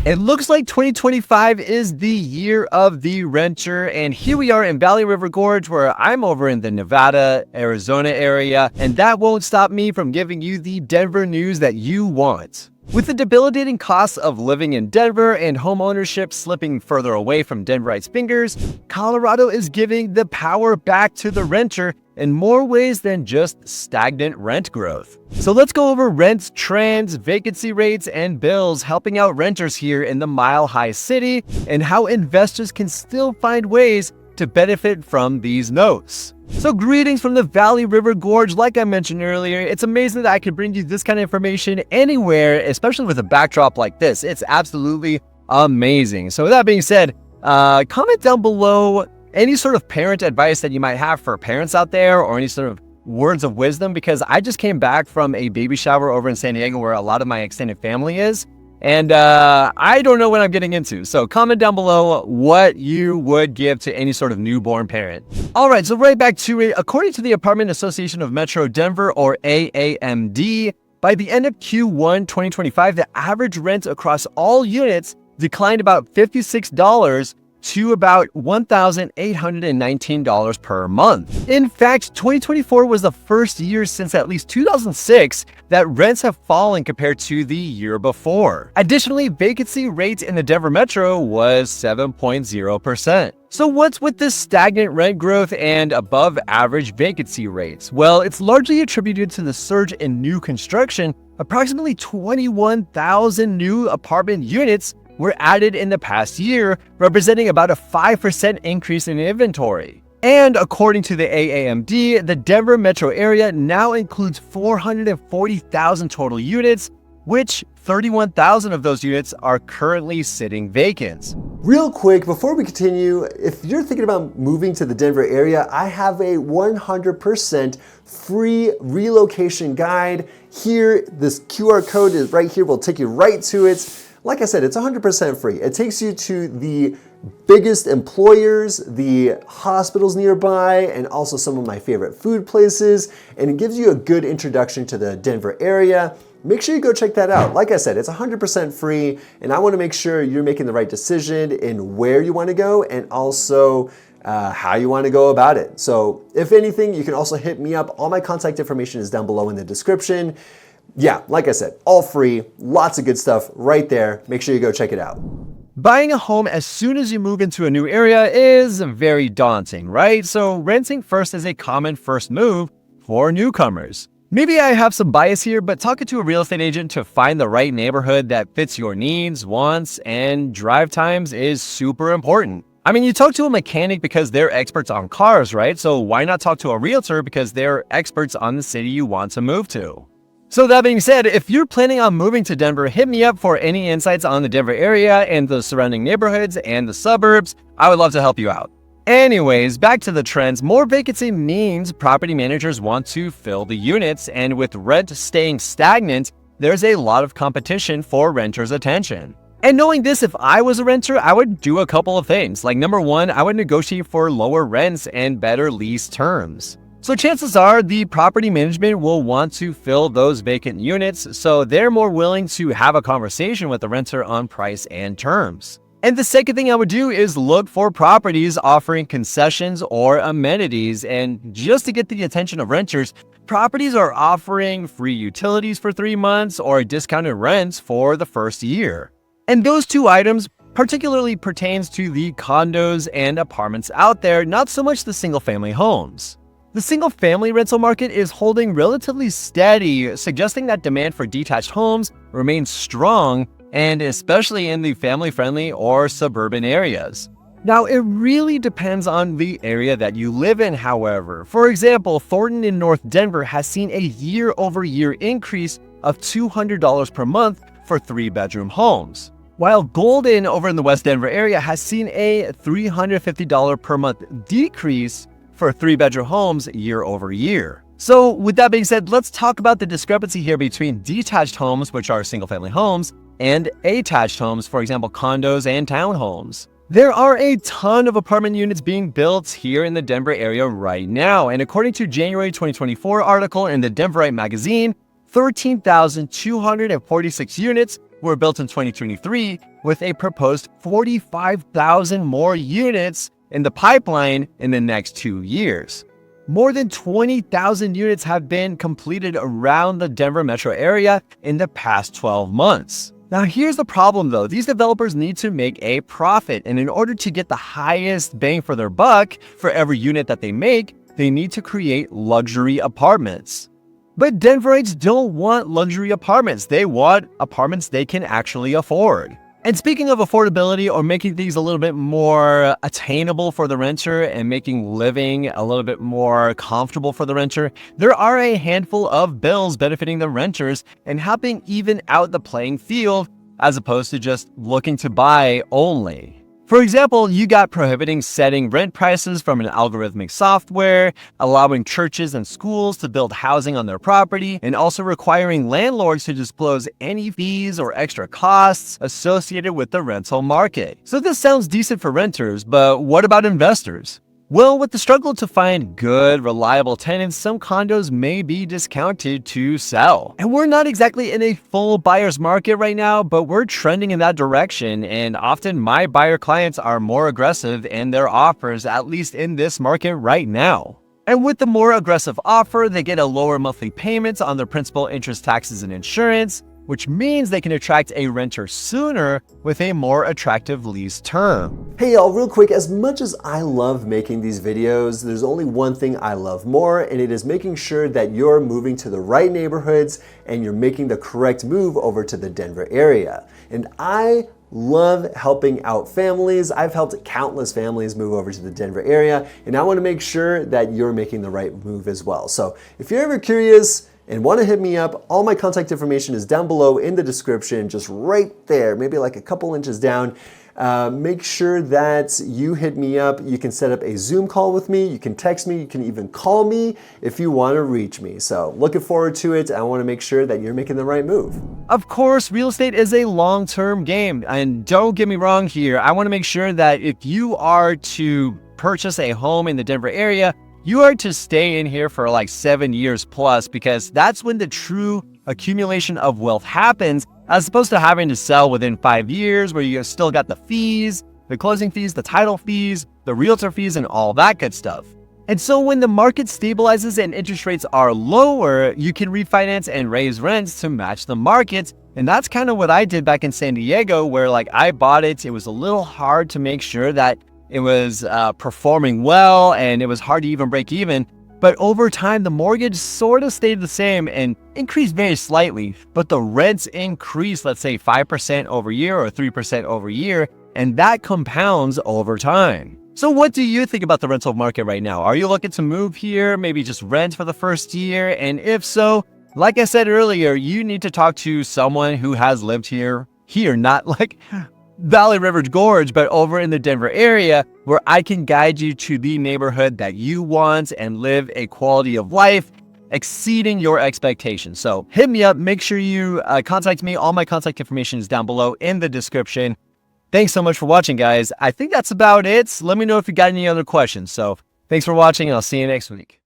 It looks like 2025 is the year of the renter, and here we are in Valley River Gorge, where I'm over in the Nevada, Arizona area, and that won't stop me from giving you the Denver news that you want. With the debilitating costs of living in Denver and home ownership slipping further away from Denverites' fingers, Colorado is giving the power back to the renter in more ways than just stagnant rent growth. So let's go over rent trends, vacancy rates, and bills helping out renters here in the Mile High City, and how investors can still find ways to benefit from these notes. So greetings from the Valley River Gorge. Like I mentioned earlier, it's amazing that I can bring you this kind of information anywhere, especially with a backdrop like this. It's absolutely amazing. So with that being said, comment down below any sort of parent advice that you might have for parents out there, or any sort of words of wisdom, because I just came back from a baby shower over in San Diego where a lot of my extended family is. And I don't know what I'm getting into. So comment down below what you would give to any sort of newborn parent. All right, so right back to it. According to the Apartment Association of Metro Denver, or AAMD, by the end of Q1 2025, the average rent across all units declined about $56 to about $1,819 per month. In fact, 2024 was the first year since at least 2006 that rents have fallen compared to the year before. Additionally, vacancy rate in the Denver Metro was 7.0%. So what's with this stagnant rent growth and above average vacancy rates? Well, it's largely attributed to the surge in new construction. Approximately 21,000 new apartment units were added in the past year, representing about a 5% increase in inventory. And according to the AAMD, the Denver metro area now includes 440,000 total units, which 31,000 of those units are currently sitting vacant. Real quick, before we continue, if you're thinking about moving to the Denver area, I have a 100% free relocation guide. Here, this QR code is right here, will take you right to it. Like I said, it's 100% free. It takes you to the biggest employers, the hospitals nearby, and also some of my favorite food places, and it gives you a good introduction to the Denver area. Make sure you go check that out. Like I said, it's 100% free, and I want to make sure you're making the right decision in where you want to go, and also how you want to go about it. So if anything, you can also hit me up. All my contact information is down below in the description. Yeah, like I said, all free, lots of good stuff right there. Make sure you go check it out. Buying a home as soon as you move into a new area is very daunting, right? So renting first is a common first move for newcomers. Maybe I have some bias here, but talking to a real estate agent to find the right neighborhood that fits your needs, wants, and drive times is super important. I mean, you talk to a mechanic because they're experts on cars, right? So why not talk to a realtor because they're experts on the city you want to move to? So that being said, if you're planning on moving to Denver, hit me up for any insights on the Denver area and the surrounding neighborhoods and the suburbs. I would love to help you out. Anyways, back to the trends. More vacancy means property managers want to fill the units, and with rent staying stagnant, there's a lot of competition for renters' attention. And knowing this, if I was a renter, I would do a couple of things. Like number one, I would negotiate for lower rents and better lease terms. So chances are the property management will want to fill those vacant units, so they're more willing to have a conversation with the renter on price and terms. And the second thing I would do is look for properties offering concessions or amenities. And just to get the attention of renters, properties are offering free utilities for 3 months or discounted rents for the first year. And those two items particularly pertains to the condos and apartments out there, not so much the single-family homes. The single-family rental market is holding relatively steady, suggesting that demand for detached homes remains strong, and especially in the family-friendly or suburban areas. Now, it really depends on the area that you live in, however. For example, Thornton in North Denver has seen a year-over-year increase of $200 per month for 3-bedroom homes, while Golden over in the West Denver area has seen a $350 per month decrease for 3-bedroom homes year over year. So with that being said, let's talk about the discrepancy here between detached homes, which are single-family homes, and attached homes, for example, condos and townhomes. There are a ton of apartment units being built here in the Denver area right now, and according to January 2024 article in the Denverite magazine, 13,246 units were built in 2023, with a proposed 45,000 more units in the pipeline in the next 2 years. More than 20,000 units have been completed around the Denver metro area in the past 12 months. Now here's the problem though, these developers need to make a profit, and in order to get the highest bang for their buck for every unit that they make, they need to create luxury apartments. But Denverites don't want luxury apartments, they want apartments they can actually afford. And speaking of affordability, or making things a little bit more attainable for the renter and making living a little bit more comfortable for the renter, there are a handful of bills benefiting the renters and helping even out the playing field as opposed to just looking to buy only. For example, you got prohibiting setting rent prices from an algorithmic software, allowing churches and schools to build housing on their property, and also requiring landlords to disclose any fees or extra costs associated with the rental market. So this sounds decent for renters, but what about investors? Well, with the struggle to find good, reliable tenants, some condos may be discounted to sell. And we're not exactly in a full buyer's market right now, but we're trending in that direction, and often my buyer clients are more aggressive in their offers, at least in this market right now. And with the more aggressive offer, they get a lower monthly payment on their principal, interest, taxes, and insurance, which means they can attract a renter sooner with a more attractive lease term. Hey y'all, real quick, as much as I love making these videos, there's only one thing I love more, and it is making sure that you're moving to the right neighborhoods and you're making the correct move over to the Denver area. And I love helping out families. I've helped countless families move over to the Denver area, and I want to make sure that you're making the right move as well. So if you're ever curious and want to hit me up, all my contact information is down below in the description, just right there, maybe like a couple inches down. Make sure that you hit me up. You can set up a Zoom call with me. You can text me. You can even call me if you want to reach me. So looking forward to it. I want to make sure that you're making the right move. Of course, real estate is a long-term game. And don't get me wrong here. I want to make sure that if you are to purchase a home in the Denver area, you are to stay in here for like 7 years plus, because that's when the true accumulation of wealth happens, as opposed to having to sell within 5 years where you still got the fees, the closing fees, the title fees, the realtor fees, and all that good stuff. And so when the market stabilizes and interest rates are lower, you can refinance and raise rents to match the market. And that's kind of what I did back in San Diego, where like I bought it. It was a little hard to make sure that it was performing well, and it was hard to even break even. But over time, the mortgage sort of stayed the same and increased very slightly, but the rents increased, let's say 5% over year or 3% over year, and that compounds over time. So what do you think about the rental market right now? Are you looking to move here, maybe just rent for the first year? And if so, like I said earlier, you need to talk to someone who has lived here, not like Valley River Gorge, but over in the Denver area, where I can guide you to the neighborhood that you want and live a quality of life exceeding your expectations. So hit me up, make sure you contact me. All my contact information is down below in the description. Thanks so much for watching, guys. I think that's about it. Let me know if you got any other questions. So thanks for watching, and I'll see you next week.